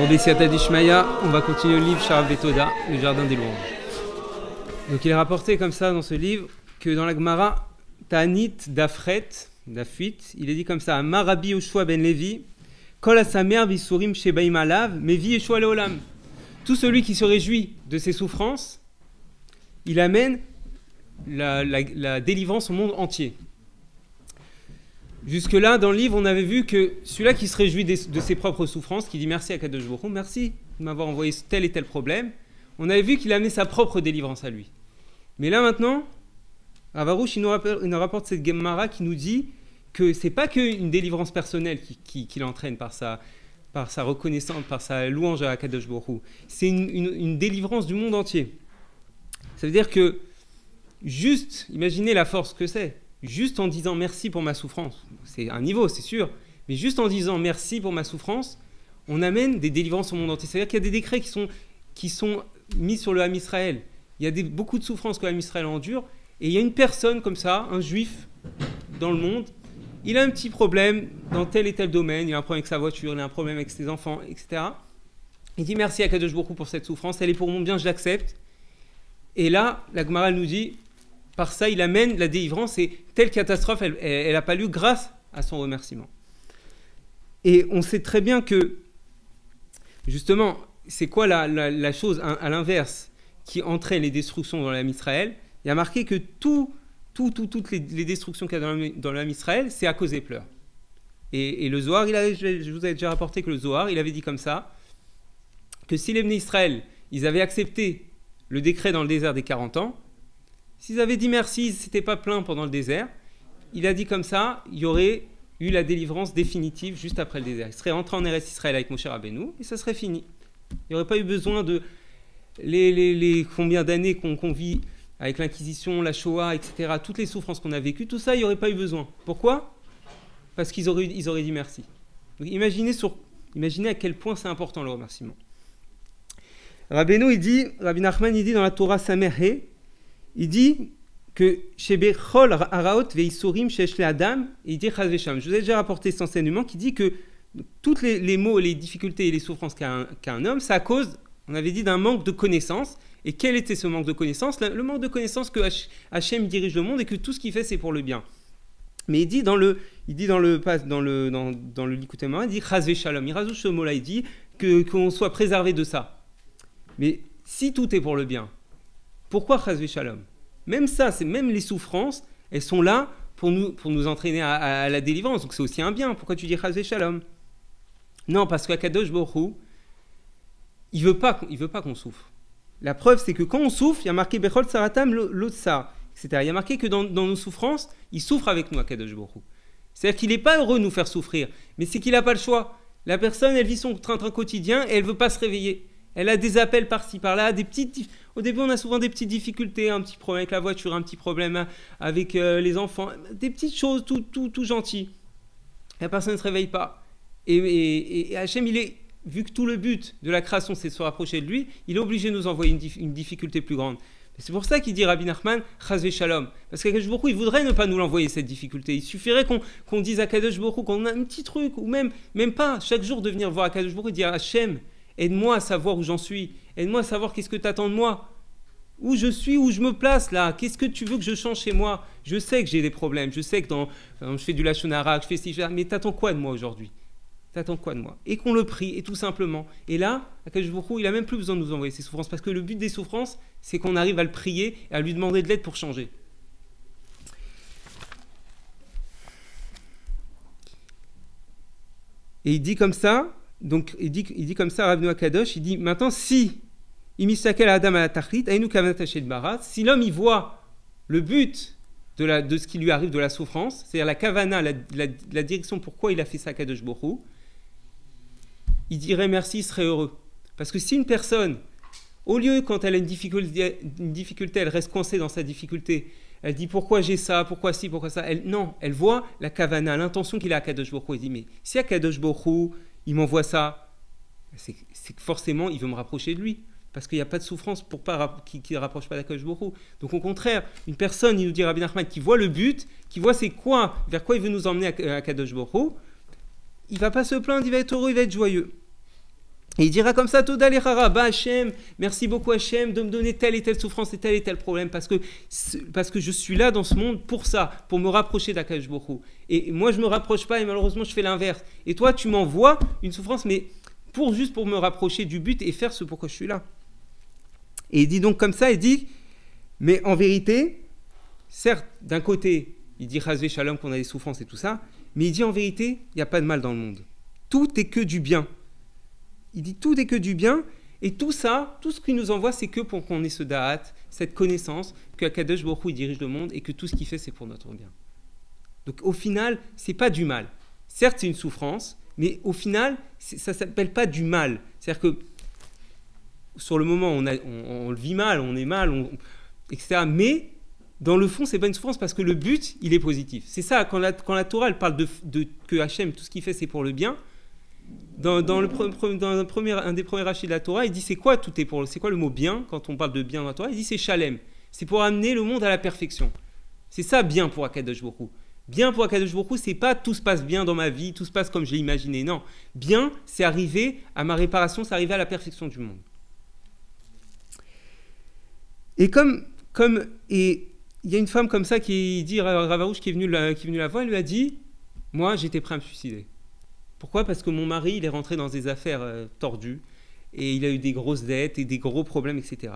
Bon, Bessiata d'Ishmaïa, on va continuer le livre Sharav Betoda, le jardin des louanges. Donc il est rapporté comme ça dans ce livre que dans la Gemara, Ta'anit d'Afret, d'Afuit, il est dit comme ça, Amar Rabbi Yoshua ben Levi, Kol asamer visurim shebaim alav, mevi Yeshua leolam. Tout celui qui se réjouit de ses souffrances, il amène la délivrance au monde entier. Jusque-là, dans le livre, on avait vu que celui-là qui se réjouit de ses propres souffrances, qui dit merci à Kadosh Baruch Hu, merci de m'avoir envoyé tel et tel problème, on avait vu qu'il a amené sa propre délivrance à lui. Mais là maintenant, Rav Arush, il nous rapporte cette Gemara qui nous dit que c'est pas qu'une délivrance personnelle qui l'entraîne par sa reconnaissance, par sa louange à Kadosh Baruch Hu. C'est une délivrance du monde entier. Ça veut dire que juste, imaginez la force que c'est. Juste en disant merci pour ma souffrance, c'est un niveau, c'est sûr, mais juste en disant merci pour ma souffrance, on amène des délivrances au monde entier. C'est-à-dire qu'il y a des décrets qui sont mis sur le Ham Israël. Il y a beaucoup de souffrances que le Ham Israël endure, et il y a une personne comme ça, un juif dans le monde, il a un petit problème dans tel et tel domaine, il a un problème avec sa voiture, il a un problème avec ses enfants, etc. Il dit merci à Kadosh Baruch Hu pour cette souffrance, elle est pour mon bien, je l'accepte. Et là, la Gemara nous dit, par ça, il amène la délivrance et telle catastrophe, elle n'a pas lieu grâce à son remerciement. Et on sait très bien que, justement, c'est quoi la chose à l'inverse qui entraîne les destructions dans l'Am Israël? Il y a marqué que toutes les destructions qu'il y a dans l'Am Israël, c'est à cause des pleurs. Et le Zohar, je vous avais déjà rapporté que le Zohar, il avait dit comme ça, que si les Bnei Israël, ils avaient accepté le décret dans le désert des 40 ans, s'ils avaient dit merci, ils ne s'étaient pas plaints pendant le désert, il a dit comme ça, il y aurait eu la délivrance définitive juste après le désert. Il serait entré en Eretz Israël avec Moshe Rabbeinu et ça serait fini. Il n'y aurait pas eu besoin de les combien d'années qu'on vit avec l'Inquisition, la Shoah, etc., toutes les souffrances qu'on a vécues, tout ça, il n'y aurait pas eu besoin. Pourquoi? Parce qu'ils auraient dit merci. Donc imaginez à quel point c'est important le remerciement. Rabbeinu, Rabbi Nachman, il dit dans la Torah Samerhe, il dit que chez Bechol Araot Veisurim Shesh le Adam, il dit Chaz Vesham. Je vous ai déjà rapporté cet enseignement qui dit que tous les maux, les difficultés et les souffrances qu'a un homme, c'est à cause, on avait dit, d'un manque de connaissance. Et quel était ce manque de connaissance? Le manque de connaissance que Hachem dirige le monde et que tout ce qu'il fait, c'est pour le bien. Mais il dit dans le Likutei Moharan, il dit Chaz Veshalom. Il rajoute ce mot-là, il dit qu'on soit préservé de ça. Mais si tout est pour le bien, pourquoi Chaz Veshalom? Même ça, même les souffrances, elles sont là pour nous entraîner à la délivrance. Donc c'est aussi un bien. Pourquoi tu dis Chaz Veshalom? Non, parce qu'Akadosh Baruch Hu, il veut pas qu'on souffre. La preuve, c'est que quand on souffre, il y a marqué Bechol Saratam Lotsar, etc. Il y a marqué que dans nos souffrances, il souffre avec nous, Akadosh Baruch Hu. C'est-à-dire qu'il n'est pas heureux de nous faire souffrir, mais c'est qu'il n'a pas le choix. La personne, elle vit son train-train quotidien et elle ne veut pas se réveiller. Elle a des appels par-ci, par-là, au début, on a souvent des petites difficultés, un petit problème avec la voiture, un petit problème avec les enfants, des petites choses tout gentilles. La personne ne se réveille pas. Et Hachem, vu que tout le but de la création, c'est de se rapprocher de lui, il est obligé de nous envoyer une difficulté plus grande. C'est pour ça qu'il dit Rabbi Nachman, Chaz Veshalom. Parce qu'Akadosh Baruch Hu, il voudrait ne pas nous l'envoyer, cette difficulté. Il suffirait qu'on dise à Akadosh Baruch Hu qu'on a un petit truc, ou même pas, chaque jour de venir voir Akadosh Baruch Hu et dire Hachem, aide-moi à savoir où j'en suis. Aide-moi à savoir qu'est-ce que tu attends de moi. Où je suis, où je me place là. Qu'est-ce que tu veux que je change chez moi? Je sais que j'ai des problèmes. Je sais que je fais du Lachon Hara, je fais ci, mais t'attends quoi de moi aujourd'hui? T'attends quoi de moi? Et qu'on le prie, et tout simplement. Et là, Akadosh Baruch Hu, il n'a même plus besoin de nous envoyer ses souffrances. Parce que le but des souffrances, c'est qu'on arrive à le prier et à lui demander de l'aide pour changer. Et il dit comme ça, donc il dit comme ça à Rav Noah Kadosh, il dit maintenant si imisakel Adam ala tachlit, ainu kavanat Hashem barat, si l'homme il voit le but de ce qui lui arrive de la souffrance, c'est-à-dire la kavana, la direction pourquoi il a fait ça à Kadosh Baruch Hu, il dirait merci, il serait heureux. Parce que si une personne, au lieu quand elle a une difficulté, elle reste coincée dans sa difficulté, elle dit pourquoi j'ai ça, pourquoi ci, pourquoi ça, elle voit la kavana, l'intention qu'il a à Kadosh Baruch Hu. Elle dit mais si à Kadosh Baruch Hu, il m'envoie ça, c'est que forcément il veut me rapprocher de lui. Parce qu'il n'y a pas de souffrance qui ne rapproche pas d'Akadosh Baruch Hu. Donc au contraire, une personne, il nous dit Rabbi Nachman, qui voit le but, qui voit c'est quoi, vers quoi il veut nous emmener à Akadosh Baruch Hu, il ne va pas se plaindre, il va être heureux, il va être joyeux. Et il dira comme ça, Toda lechara, bah Hachem, merci beaucoup Hachem de me donner telle et telle souffrance et tel problème, parce que je suis là dans ce monde pour ça, pour me rapprocher d'Akadosh Baruch Hu. Et moi je me rapproche pas et malheureusement je fais l'inverse. Et toi tu m'envoies une souffrance, mais juste pour me rapprocher du but et faire ce pourquoi je suis là. Et il dit donc comme ça, il dit, mais en vérité, certes, d'un côté, il dit Chazvé Shalom qu'on a des souffrances et tout ça, mais il dit en vérité, il n'y a pas de mal dans le monde. Tout est que du bien. Il dit tout est que du bien, et tout ça, tout ce qu'il nous envoie, c'est que pour qu'on ait ce da'at, cette connaissance, que Akadosh Baruch Hu, il dirige le monde, et que tout ce qu'il fait, c'est pour notre bien. Donc au final, c'est pas du mal. Certes, c'est une souffrance, mais au final, ça s'appelle pas du mal. C'est-à-dire que sur le moment, on le vit mal, on est mal, etc. Mais dans le fond, c'est pas une souffrance parce que le but, il est positif. C'est ça, quand la Torah, elle parle de que Hachem, tout ce qu'il fait, c'est pour le bien. Un des premiers rachis de la Torah, il dit c'est quoi le mot bien quand on parle de bien dans la Torah? Il dit c'est shalem, c'est pour amener le monde à la perfection. C'est ça bien pour Akadosh Baruch Hu. Bien pour Akadosh Baruch Hu, c'est pas tout se passe bien dans ma vie, tout se passe comme je l'ai imaginé. Non, bien, c'est arriver à ma réparation, c'est arriver à la perfection du monde. Et et il y a une femme comme ça qui dit Ravarouche qui est venue la voir, elle lui a dit moi j'étais prêt à me suicider. Pourquoi? Parce que mon mari, il est rentré dans des affaires tordues et il a eu des grosses dettes et des gros problèmes, etc.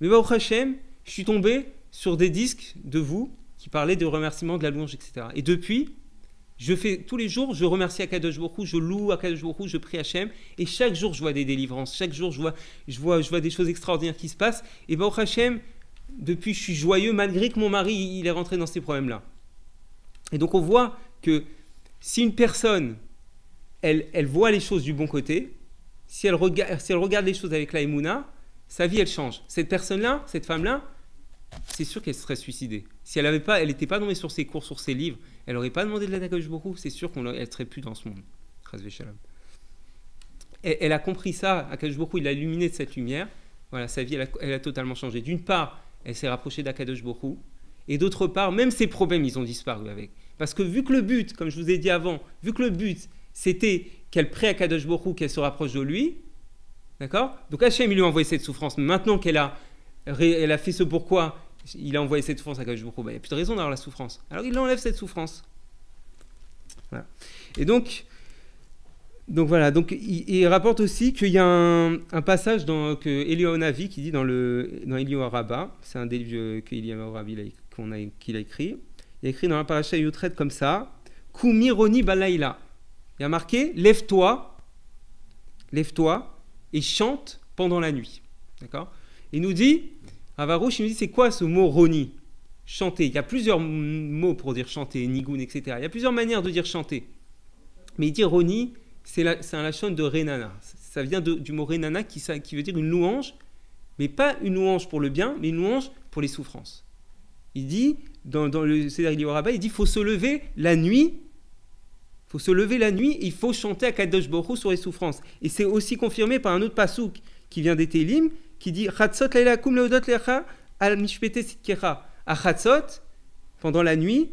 Mais Baruch Hashem, je suis tombé sur des disques de vous qui parlaient de remerciements, de la louange, etc. Et depuis, tous les jours, je remercie Akadosh Baruch Hu, je loue Akadosh Baruch Hu, je prie Hashem, et chaque jour, je vois des délivrances, chaque jour, je vois des choses extraordinaires qui se passent. Et Baruch Hashem, depuis, je suis joyeux malgré que mon mari, il est rentré dans ces problèmes-là. Et donc, on voit que si une personne elle voit les choses du bon côté, si elle regarde les choses avec la Emouna, sa vie, elle change. Cette personne-là, cette femme-là, c'est sûr qu'elle serait suicidée. Si elle n'était pas tombée sur ses cours, sur ses livres, elle n'aurait pas demandé de l'aide à Akadosh Baruch Hu, c'est sûr qu'elle ne serait plus dans ce monde. Chazvé Shalom. Elle a compris ça, Akadosh Baruch Hu, il l'a illuminé de cette lumière. Voilà, sa vie, elle a totalement changé. D'une part, elle s'est rapprochée d'Akadosh Baruch Hu, et d'autre part, même ses problèmes, ils ont disparu avec. Parce que vu que le but, comme je vous ai dit avant, vu que le but, c'était qu'elle prie à Kadosh Baruch Hu, qu'elle se rapproche de lui, d'accord? Donc Hachem, il lui a envoyé cette souffrance, mais maintenant qu'elle a fait ce pourquoi, il a envoyé cette souffrance à Kadosh Baruch Hu, il n'y a plus de raison d'avoir la souffrance. Alors il enlève cette souffrance. Voilà. Et donc voilà, il rapporte aussi qu'il y a un passage que Eliyahu Navi qui dit dans Eliyahu Rabbah, c'est un des livres qu'Eliyahu Rabbah qu'il a écrit. Il a écrit dans la paracha Yotret comme ça, Kumi Roni Balaïla. Il y a marqué lève-toi et chante pendant la nuit. D'accord? Il nous dit, Ravarouche, il nous dit c'est quoi ce mot Roni? Chanter. Il y a plusieurs mots pour dire chanter, nigoun, etc. Il y a plusieurs manières de dire chanter. Mais il dit Roni, c'est un lachon de Renana. Ça vient du mot Renana qui veut dire une louange, mais pas une louange pour le bien, mais une louange pour les souffrances. Il dit, dans le Seder Eliyahu Rabbah, il dit faut se lever la nuit. Il faut se lever la nuit et il faut chanter à Kadosh Baruch Hu sur les souffrances. Et c'est aussi confirmé par un autre pasouk qui vient des Télim, qui dit Chatzot laila kum leodot lecha al mishpete sitkera. À Chatzot, pendant la nuit,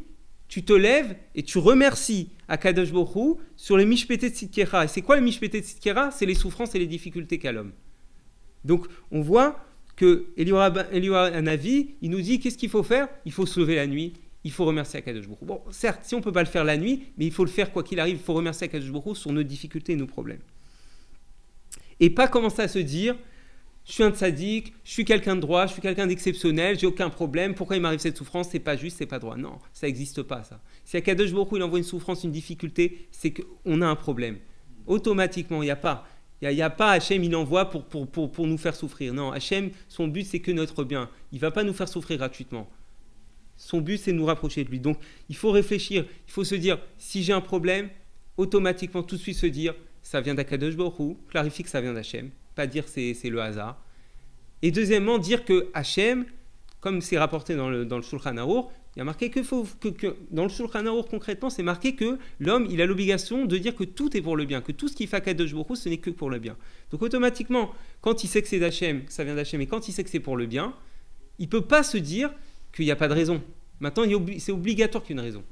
tu te lèves et tu remercies à Kadosh Baruch Hu sur les mishpete sitkera. Et c'est quoi les mishpete sitkera? C'est les souffrances et les difficultés qu'a l'homme. Donc on voit que Eliyahu Navi, il nous dit qu'est-ce qu'il faut faire? Il faut se lever la nuit. Il faut remercier Akadosh Baruch Hu. Bon, certes, si on ne peut pas le faire la nuit, mais il faut le faire quoi qu'il arrive. Il faut remercier Akadosh Baruch Hu sur nos difficultés et nos problèmes. Et pas commencer à se dire je suis un tzaddik, je suis quelqu'un de droit, je suis quelqu'un d'exceptionnel, j'ai aucun problème, pourquoi il m'arrive cette souffrance, c'est pas juste, c'est pas droit. Non, ça n'existe pas ça. Si Akadosh Baruch Hu il envoie une souffrance, une difficulté, c'est qu'on a un problème. Automatiquement, il n'y a pas Hachem, il envoie pour nous faire souffrir. Non, Hachem, son but c'est que notre bien. Il ne va pas nous faire souffrir gratuitement. Son but, c'est de nous rapprocher de lui. Donc, il faut réfléchir. Il faut se dire, si j'ai un problème, automatiquement, tout de suite se dire, ça vient d'Akadosh Baruch Hu, clarifier que ça vient d'Hachem. Pas dire c'est le hasard. Et deuxièmement, dire que Hachem, comme c'est rapporté dans le Shulchan Arour, il y a marqué que dans le Shulchan Arour, concrètement, c'est marqué que l'homme, il a l'obligation de dire que tout est pour le bien, que tout ce qu'il fait à Kadosh Baruch Hu, ce n'est que pour le bien. Donc, automatiquement, quand il sait que c'est d'Hachem, que ça vient d'Hachem, et quand il sait que c'est pour le bien, il ne peut pas se dire qu'il n'y a pas de raison. Maintenant, c'est obligatoire qu'il y ait une raison.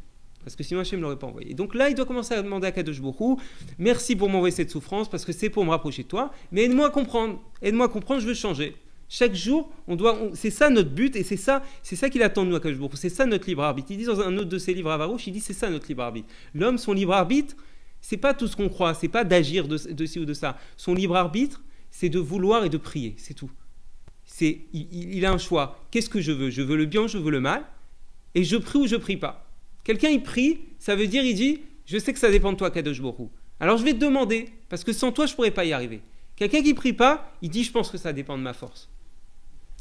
Parce que sinon Hachem ne l'aurait pas envoyé. Et donc là, il doit commencer à demander à Kadosh Baruch Hu, merci pour m'envoyer cette souffrance, parce que c'est pour me rapprocher de toi, mais aide-moi à comprendre. Aide-moi à comprendre, je veux changer. Chaque jour, c'est ça notre but, et c'est ça qu'il attend de nous à Kadosh Baruch Hu. C'est ça notre libre arbitre. Il dit dans un autre de ses livres à Varouche, il dit c'est ça notre libre arbitre. L'homme, son libre arbitre, c'est pas tout ce qu'on croit, c'est pas d'agir de ci ou de ça. Son libre arbitre, c'est de vouloir et de prier, c'est tout. Il a un choix. Qu'est-ce que je veux? Je veux le bien, je veux le mal, et je prie ou je prie pas. Quelqu'un, il prie, ça veut dire, il dit, je sais que ça dépend de toi, Kadosh Baruch Hu. Alors je vais te demander, parce que sans toi, je ne pourrais pas y arriver. Quelqu'un qui ne prie pas, il dit, je pense que ça dépend de ma force.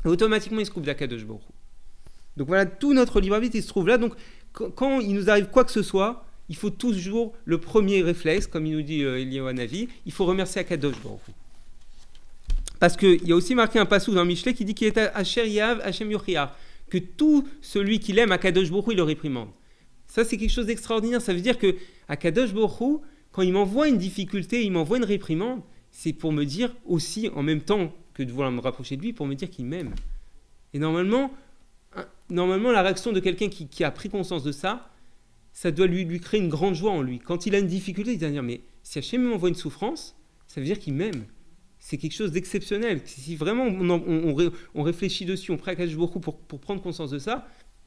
Et automatiquement, il se coupe d'Akadosh Baruch Hu. Donc voilà, tout notre libre arbitre, il se trouve là. Donc quand il nous arrive quoi que ce soit, il faut toujours, le premier réflexe, comme il nous dit Eliyahu Hanavi, il faut remercier Akadosh Baruch Hu. Parce qu'il y a aussi marqué un passage dans Mishlei qui dit qu'il est Asher Yahav Hashem Yochiach, que tout celui qui l'aime, Akadosh Baruch Hu, il le réprimande. Ça, c'est quelque chose d'extraordinaire. Ça veut dire que Akadosh Baruch Hu, quand il m'envoie une difficulté, il m'envoie une réprimande, c'est pour me dire aussi, en même temps que de vouloir me rapprocher de lui, pour me dire qu'il m'aime. Et normalement, la réaction de quelqu'un qui a pris conscience de ça, ça doit lui créer une grande joie en lui. Quand il a une difficulté, il va dire, mais si Hachem m'envoie une souffrance, ça veut dire qu'il m'aime. C'est quelque chose d'exceptionnel. Si vraiment on réfléchit dessus, on prie à Akadosh Baruch Hu pour prendre conscience de ça,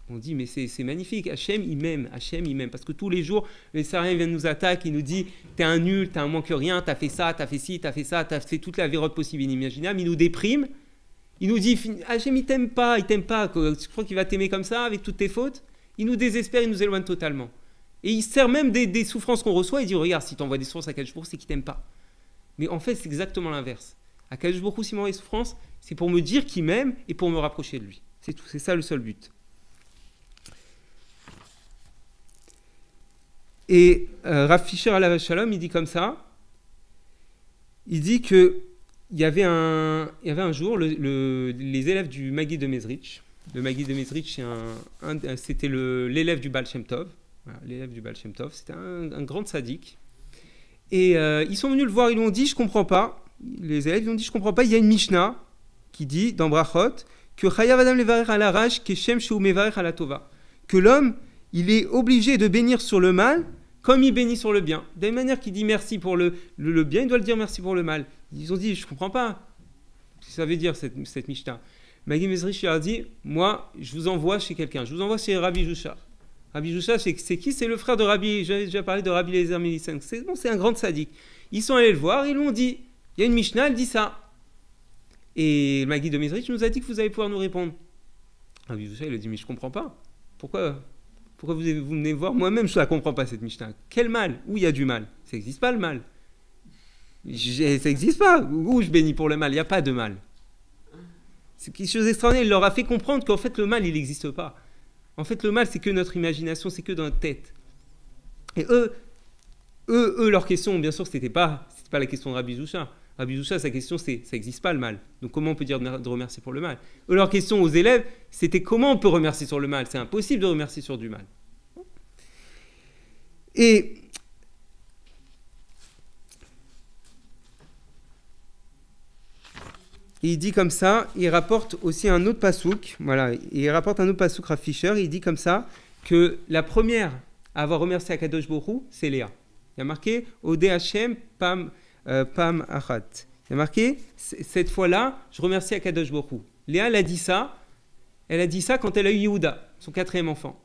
on dit, mais c'est magnifique, Hachem, il m'aime, parce que tous les jours, les Sarayens viennent nous attaquer, il nous dit, t'es un nul, t'es un moins que rien, t'as fait ça, t'as fait ci, t'as fait ça, t'as fait toute la vérote possible et inimaginable, il nous déprime, il nous dit, Hachem, il t'aime pas, tu crois qu'il va t'aimer comme ça, avec toutes tes fautes? Il nous désespère, il nous éloigne totalement. Et il sert même des souffrances qu'on reçoit, il dit, regarde, si t'envoies des souffrances à Akadosh Baruch Hu, c'est qu'il t'aime pas. Mais en fait, c'est exactement l'inverse. Akadosh Baruch Hu, s'il m'envoie des souffrances, c'est pour me dire qu'il m'aime et pour me rapprocher de lui. C'est tout, c'est ça le seul but. Et Rav Fisher alav Shalom, il dit comme ça, il dit qu'il y avait un jour, les élèves du Maggid de Mezrich, le Maggid de Mezrich, c'était l'élève du Baal Shem Tov, voilà, l'élève du Baal Shem Tov, c'était un grand tzaddik, et ils sont venus le voir, ils lui ont dit, je comprends pas, les élèves, ils ont dit, je comprends pas, il y a une Mishnah qui dit, dans Brachot, que Chayav Adam levarer al harash keshem sheu mevarer al tova, que l'homme, il est obligé de bénir sur le mal, comme il bénit sur le bien. De la même manière qu'il dit merci pour le bien, il doit le dire merci pour le mal. Ils ont dit, je ne comprends pas ce que ça veut dire cette Mishnah. Maggid Mezrich a dit, moi, je vous envoie chez quelqu'un. Je vous envoie chez Rabbi Jusha. Rabbi Jusha, c'est qui? C'est le frère de Rabbi, j'avais déjà parlé de Rabbi Eliezer Melissan. C'est un grand sadique. Ils sont allés le voir, ils lui ont dit, il y a une Mishnah, elle dit ça. Et Maggid de Mezrich nous a dit que vous allez pouvoir nous répondre. Rabbi Jusha, il a dit, mais je ne comprends pas. Pourquoi vous venez voir? Moi-même, je ne la comprends pas, cette Mishnah. Quel mal? Où il y a du mal? Ça n'existe pas, le mal. Ça n'existe pas. Où je bénis pour le mal? Il n'y a pas de mal. C'est quelque chose d'extraordinaire. Il leur a fait comprendre qu'en fait, le mal, il n'existe pas. En fait, le mal, c'est que notre imagination, c'est que dans notre tête. Et eux, leur question, bien sûr, c'était pas la question de Rabbi Jusha. Rabbi Jusha, sa question, c'est ça n'existe pas, le mal. Donc, comment on peut dire de remercier pour le mal? Eux, leur question aux élèves, c'était comment on peut remercier sur le mal? C'est impossible de remercier sur du mal. Et il dit comme ça, il rapporte aussi un autre pasouk, voilà, il rapporte un autre pasouk Rav Fisher, il dit comme ça, que la première à avoir remercié Akadosh Baruch Hu, c'est Léa. Il y a marqué Ode Hashem Pam Achat. Il y a marqué, cette fois-là, je remercie Akadosh Baruch Hu. Léa, elle a dit ça quand elle a eu Yehuda, son 4e enfant.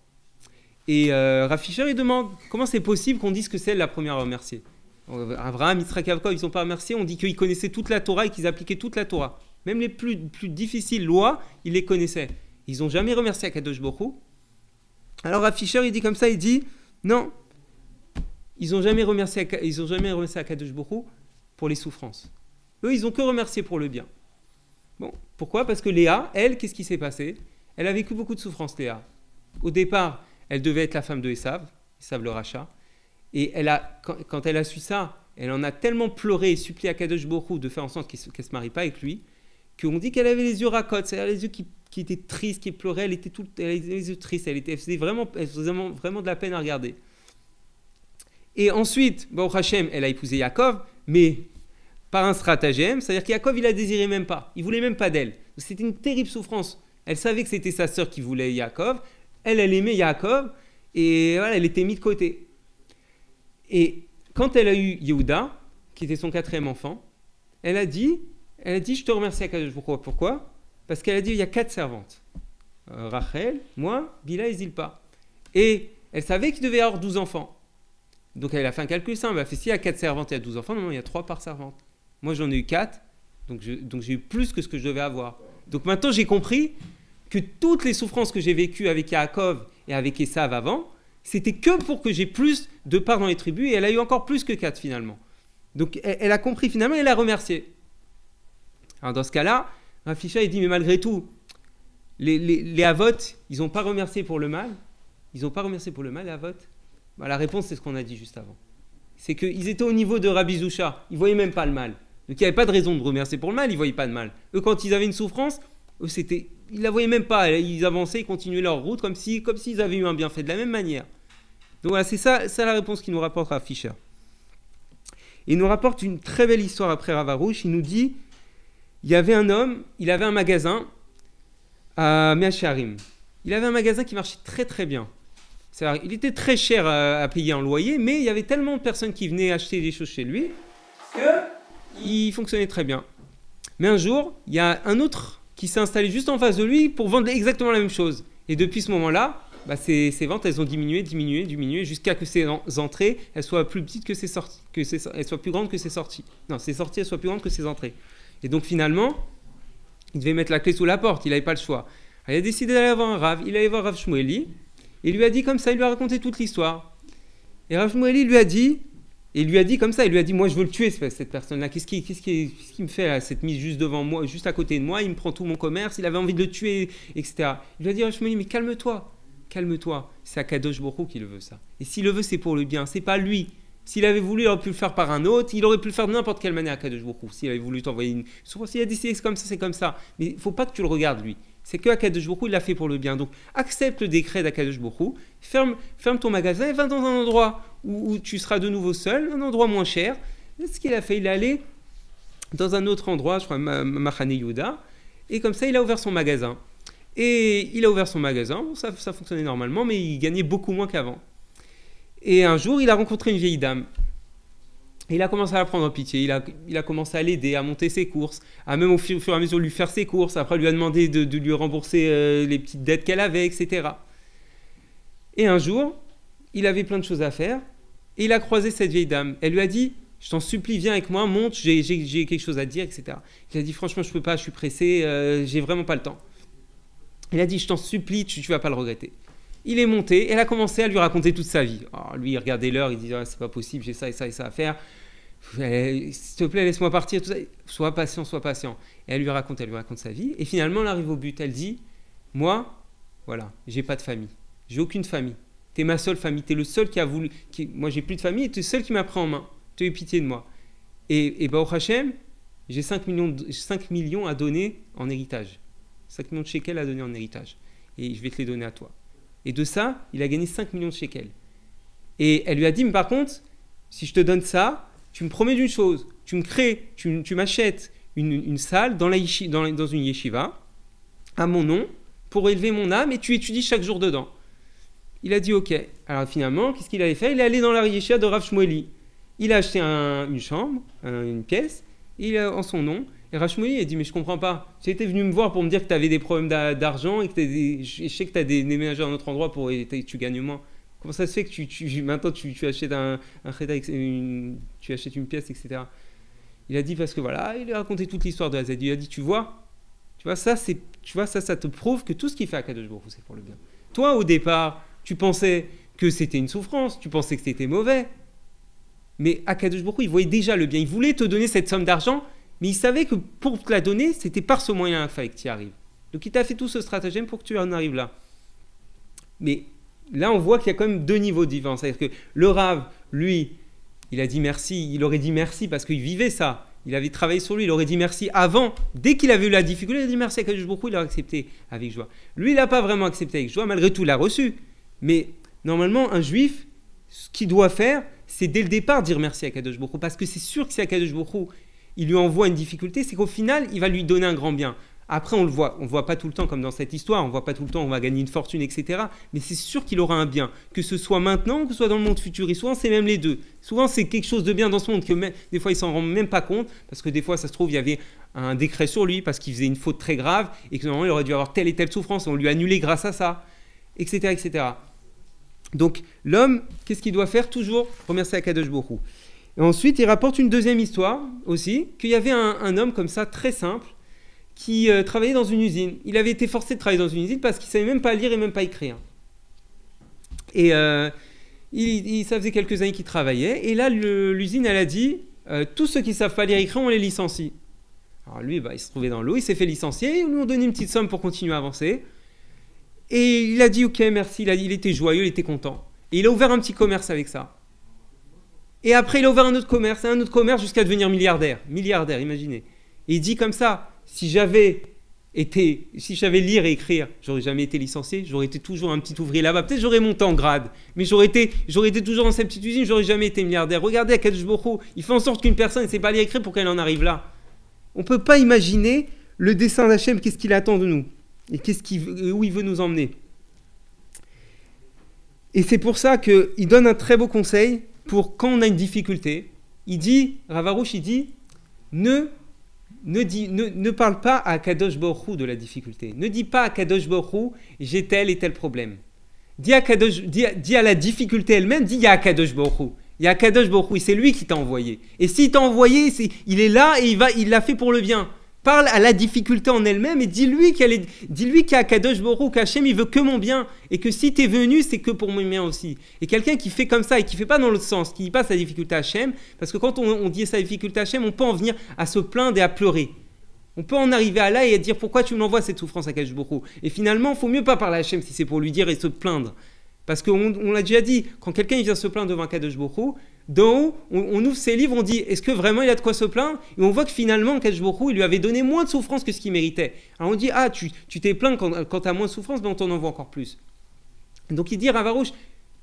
Et Rav Fisher, il demande, comment c'est possible qu'on dise que c'est elle la première à remercier? Abraham, Yitzhak, Yaakov, ils n'ont pas remercié, on dit qu'ils connaissaient toute la Torah et qu'ils appliquaient toute la Torah. Même les plus difficiles lois, ils les connaissaient. Ils n'ont jamais remercié Akadosh Baruch Hu. Alors Rav Fisher, il dit comme ça, il dit, non, ils n'ont jamais remercié Akadosh Baruch Hu pour les souffrances. Eux, ils n'ont que remercié pour le bien. Bon, pourquoi? Parce que Léa, elle, qu'est-ce qui s'est passé? Elle a vécu beaucoup de souffrances, Léa. Au départ, elle devait être la femme de Esav le rachat. Et quand elle a su ça, elle en a tellement pleuré et supplié à Akadosh Baruch Hu de faire en sorte qu'elle ne se marie pas avec lui, qu'on dit qu'elle avait les yeux racottes, c'est-à-dire les yeux qui étaient tristes, qui pleuraient, elle avait les yeux tristes, elle faisait vraiment de la peine à regarder. Et ensuite, Baruch Hashem, elle a épousé Yaakov, mais par un stratagème, c'est-à-dire qu'Yaakov, il la désirait même pas, il voulait même pas d'elle. C'était une terrible souffrance. Elle savait que c'était sa sœur qui voulait Yaakov, elle aimait Yaakov, Et voilà, elle était mise de côté. Et quand elle a eu Yehuda, qui était son 4e enfant, elle a dit, je te remercie Akadosh Baruch Hu. Pourquoi? Parce qu'elle a dit, il y a 4 servantes. Rachel, moi, Bila et Zilpa. Et elle savait qu'il devait y avoir 12 enfants. Donc elle a fait un calcul simple. Elle a fait, s'il y a 4 servantes, il y a 12 enfants. Non, il y a 3 par servante. Moi, j'en ai eu 4. Donc j'ai eu plus que ce que je devais avoir. Donc maintenant, j'ai compris que toutes les souffrances que j'ai vécues avec Yaakov et avec Esav avant, c'était que pour que j'ai plus de parts dans les tribus. Et elle a eu encore plus que 4 finalement. Donc elle a compris finalement et elle a remercié. Alors dans ce cas-là, Rav Fisher, il dit, mais malgré tout, les Avot, ils n'ont pas remercié pour le mal. Ils n'ont pas remercié pour le mal, les Avot. Bah, la réponse, c'est ce qu'on a dit juste avant. C'est qu'ils étaient au niveau de Rabbi Zusha. Ils ne voyaient même pas le mal. Donc il n'y avait pas de raison de remercier pour le mal, ils ne voyaient pas de mal. Eux, quand ils avaient une souffrance, ils ne la voyaient même pas. Ils avançaient, ils continuaient leur route comme s'ils avaient eu un bienfait de la même manière. Donc voilà, c'est ça la réponse qu'il nous rapporte Rav Fisher. Il nous rapporte une très belle histoire après Rav Arush. Il nous dit, il y avait un homme, il avait un magasin à Mea Shearim. Il avait un magasin qui marchait très très bien. Il était très cher à payer en loyer, mais il y avait tellement de personnes qui venaient acheter des choses chez lui qu'il fonctionnait très bien. Mais un jour, il y a un autre qui s'est installé juste en face de lui pour vendre exactement la même chose. Et depuis ce moment-là, ses ventes, elles ont diminué, jusqu'à que ses entrées, elles soient plus petites que ses sorties, elles soient plus grandes que ses sorties. Non, ses sorties, elles soient plus grandes que ses entrées. Et donc finalement, il devait mettre la clé sous la porte, il n'avait pas le choix. Alors, il a décidé d'aller voir un Rav, il allait voir Rav Shmueli, et il lui a dit comme ça, il lui a raconté toute l'histoire. Et Rav Shmueli lui a dit comme ça, il lui a dit, moi je veux le tuer cette personne-là, qu'est-ce qui me fait là, cette mise juste devant moi, juste à côté de moi, il me prend tout mon commerce, il avait envie de le tuer, etc. Il lui a dit, Rav Shmueli, mais calme-toi, c'est Akadosh Baruch Hu qui le veut ça. Et s'il le veut, c'est pour le bien, c'est pas lui. S'il avait voulu, il aurait pu le faire par un autre, il aurait pu le faire de n'importe quelle manière à Akadosh Baruch Hu. S'il avait voulu t'envoyer une souffrance, s'il a décidé c'est comme ça, c'est comme ça. Mais il ne faut pas que tu le regardes lui. C'est que Akadosh Baruch Hu, il l'a fait pour le bien. Donc accepte le décret d'Akadosh Baruch Hu, ferme ton magasin et va dans un endroit où tu seras de nouveau seul, un endroit moins cher. C'est ce qu'il a fait, il est allé dans un autre endroit, je crois, Machane Yehuda, et comme ça, il a ouvert son magasin. Et il a ouvert son magasin, bon, ça fonctionnait normalement, mais il gagnait beaucoup moins qu'avant. Et un jour, il a rencontré une vieille dame. Et il a commencé à la prendre en pitié. Il a commencé à l'aider, à monter ses courses, à même au fur et à mesure lui faire ses courses. Après, lui a demandé de lui rembourser les petites dettes qu'elle avait, etc. Et un jour, il avait plein de choses à faire. Et il a croisé cette vieille dame. Elle lui a dit, je t'en supplie, viens avec moi, monte, j'ai quelque chose à te dire, etc. Il a dit, franchement, je ne peux pas, je suis pressé, j'ai vraiment pas le temps. Il a dit, je t'en supplie, tu vas pas le regretter. Il est monté, elle a commencé à lui raconter toute sa vie. Alors, lui, il regardait l'heure, il disait, c'est pas possible, j'ai ça et ça et ça à faire. S'il te plaît, laisse-moi partir, tout ça. Sois patient. Et elle lui raconte sa vie. Et finalement, elle arrive au but. Elle dit, moi, voilà, j'ai pas de famille. J'ai aucune famille. T'es ma seule famille. T'es le seul qui a voulu. Moi, j'ai plus de famille et t'es le seul qui m'a pris en main. T'as eu pitié de moi. Et Baruch Hashem, j'ai 5 millions à donner en héritage. 5 millions de shekels à donner en héritage. Et je vais te les donner à toi. Et de ça, il a gagné 5 millions de shekels. Et elle lui a dit, mais par contre, si je te donne ça, tu me promets d'une chose. Tu m'achètes une salle dans une yeshiva, à mon nom, pour élever mon âme, et tu étudies chaque jour dedans. Il a dit, ok. Alors finalement, qu'est-ce qu'il avait fait? Il est allé dans la yeshiva de Rav Shmueli. Il a acheté une chambre, une pièce, en son nom. Et Rav Shmueli a dit, mais je comprends pas. Tu étais venu me voir pour me dire que tu avais des problèmes d'argent et que je sais que tu as déménagé à un autre endroit et tu gagnes moins. Comment ça se fait que maintenant tu achètes tu achètes une pièce, etc. Il a dit, parce que voilà, il a raconté toute l'histoire de la Z. Il a dit, tu vois ça te prouve que tout ce qu'il fait à Akadosh Baruch Hu, c'est pour le bien. Toi, au départ, tu pensais que c'était une souffrance, tu pensais que c'était mauvais. Mais Akadosh Baruch Hu, il voyait déjà le bien. Il voulait te donner cette somme d'argent, mais il savait que pour te la donner, c'était par ce moyen qu'il fallait que tu y arrives. Donc il t'a fait tout ce stratagème pour que tu en arrives là. Mais là, on voit qu'il y a quand même 2 niveaux de différence. C'est-à-dire que le Rav, lui, il a dit merci, il aurait dit merci parce qu'il vivait ça. Il avait travaillé sur lui, il aurait dit merci avant. Dès qu'il avait eu la difficulté, il a dit merci à Akadosh Baruch Hu, il a accepté avec joie. Lui, il n'a pas vraiment accepté avec joie, malgré tout, il l'a reçu. Mais normalement, un juif, ce qu'il doit faire, c'est dès le départ dire merci à Akadosh Baruch Hu, parce que c'est sûr que si Akadosh Baruch Hu, il lui envoie une difficulté, c'est qu'au final, il va lui donner un grand bien. Après, on le voit pas tout le temps comme dans cette histoire, on voit pas tout le temps on va gagner une fortune, etc. Mais c'est sûr qu'il aura un bien, que ce soit maintenant ou que ce soit dans le monde futur. Et souvent, c'est même les deux. Souvent, c'est quelque chose de bien dans ce monde que même, des fois, il s'en rend même pas compte, parce que des fois, ça se trouve, il y avait un décret sur lui, parce qu'il faisait une faute très grave, et que normalement, il aurait dû avoir telle et telle souffrance, et on lui a annulé grâce à ça, etc., etc. Donc, l'homme, qu'est-ce qu'il doit faire? Toujours remercier Akadosh Baruch Hu. Et ensuite, il rapporte une deuxième histoire aussi, qu'il y avait un homme comme ça, très simple, qui travaillait dans une usine. Il avait été forcé de travailler dans une usine parce qu'il ne savait même pas lire et même pas écrire. Et ça faisait quelques années qu'il travaillait. Et là, l'usine, elle a dit, tous ceux qui ne savent pas lire et écrire, on les licencie. Alors lui, il se trouvait dans l'eau, il s'est fait licencier. Ils lui ont donné une petite somme pour continuer à avancer. Et il a dit, ok, merci. Il était joyeux, il était content. Et il a ouvert un petit commerce avec ça. Et après, il a ouvert un autre commerce jusqu'à devenir milliardaire. Milliardaire, imaginez. Et il dit comme ça, si j'avais lire et écrire, j'aurais jamais été licencié, j'aurais été toujours un petit ouvrier là-bas. Peut-être j'aurais monté en grade, mais j'aurais été toujours dans cette petite usine, j'aurais jamais été milliardaire. Regardez Akadosh Baruch Hu, il fait en sorte qu'une personne ne sait pas lire et écrire pour qu'elle en arrive là. On ne peut pas imaginer le dessein d'Hachem, qu'est-ce qu'il attend de nous et où il veut nous emmener. Et c'est pour ça qu'il donne un très beau conseil pour quand on a une difficulté. Il dit, Rav Arush, il dit, ne parle pas à Kadosh Baruch Hu de la difficulté. Ne dis pas à Kadosh Baruch Hu, j'ai tel et tel problème. Dis à la difficulté elle-même, dis il y a Kadosh Baruch Hu. Il y a Kadosh Baruch Hu, c'est lui qui t'a envoyé. Et s'il t'a envoyé, il est là et il l'a fait pour le bien. Parle à la difficulté en elle-même et dis-lui qu'il y a Kadosh Baruch Hu, qu'Hachem il veut que mon bien. Et que si t'es venu, c'est que pour mon bien aussi. Et quelqu'un qui fait comme ça et qui fait pas dans l'autre sens, qui passe la difficulté à Hachem, parce que quand on dit sa difficulté à Hachem, on peut en venir à se plaindre et à pleurer. On peut en arriver à là et à dire pourquoi tu me l'envoies cette souffrance à Kadosh Baruch Hu. Et finalement, il faut mieux pas parler à Hachem si c'est pour lui dire et se plaindre. Parce qu'on l'a déjà dit, quand quelqu'un vient se plaindre devant Kadosh Baruch Hu, d'en haut, on ouvre ses livres, on dit est-ce que vraiment il a de quoi se plaindre? Et on voit que finalement, Kadosh Baruch Hu, il lui avait donné moins de souffrance que ce qu'il méritait. Alors on dit tu t'es plaint quand tu as moins de souffrance, mais on t'en envoie encore plus. Donc il dit Rav Arush,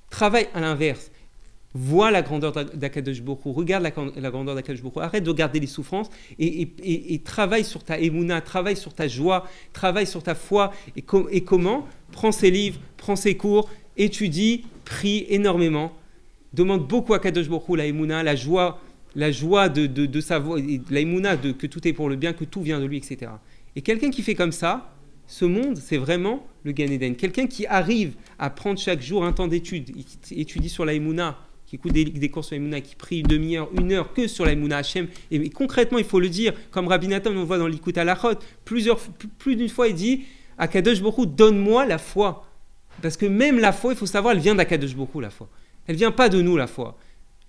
travaille à l'inverse. Vois la grandeur d'Akadosh Baruch Hu, regarde la grandeur d'Akadosh Baruch Hu, arrête de regarder les souffrances et travaille sur ta émouna, travaille sur ta joie, travaille sur ta foi. Et comment? Prends ses livres, prends ses cours, étudie, prie énormément, demande beaucoup à Akadosh Baruch Hu la émouna, la joie de sa voix, la émouna que tout est pour le bien, que tout vient de lui, etc. Et quelqu'un qui fait comme ça, ce monde, c'est vraiment le Gan Eden. Quelqu'un qui arrive à prendre chaque jour un temps d'étude, qui étudie sur la émouna, qui écoute des cours sur la émouna, qui prie une demi-heure, 1 heure que sur la émouna Hachem. Et concrètement, il faut le dire, comme Rabbi Nathan, on le voit dans l'Ikut Halachot, plus d'une fois, il dit à Akadosh Baruch Hu, donne-moi la foi. Parce que même la foi, il faut savoir, elle vient d'Akadosh Baruch Hu, la foi. Elle ne vient pas de nous, la foi.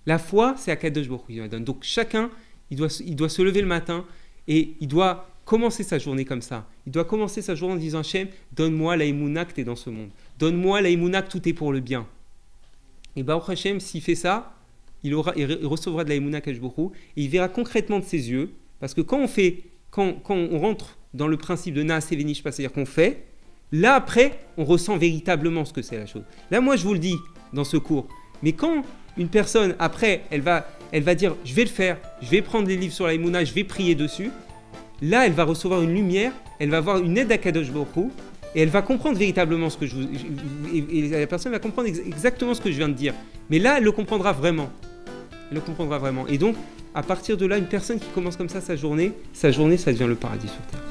La foi, c'est Akadosh Baruch Hu qui la donne. Donc chacun, il doit se lever le matin et il doit commencer sa journée comme ça. Il doit commencer sa journée en disant Hachem, donne-moi la émouna que tu es dans ce monde. Donne-moi la émouna que tout est pour le bien. Et Baruch Hachem, s'il fait ça, il recevra de la émouna Akadosh Baruch Hu et il verra concrètement de ses yeux. Parce que quand on rentre dans le principe de Naas et Venishpa, c'est-à-dire qu'on fait, là après, on ressent véritablement ce que c'est la chose. Là, moi, je vous le dis dans ce cours. Mais quand une personne, après, elle va dire, je vais le faire, je vais prendre des livres sur la émouna, je vais prier dessus, là, elle va recevoir une lumière, elle va avoir une aide d'Akadosh Baruch Hu, et elle va comprendre véritablement ce que et la personne va comprendre exactement ce que je viens de dire. Mais là, elle le comprendra vraiment. Elle le comprendra vraiment. Et donc, à partir de là, une personne qui commence comme ça sa journée, ça devient le paradis sur terre.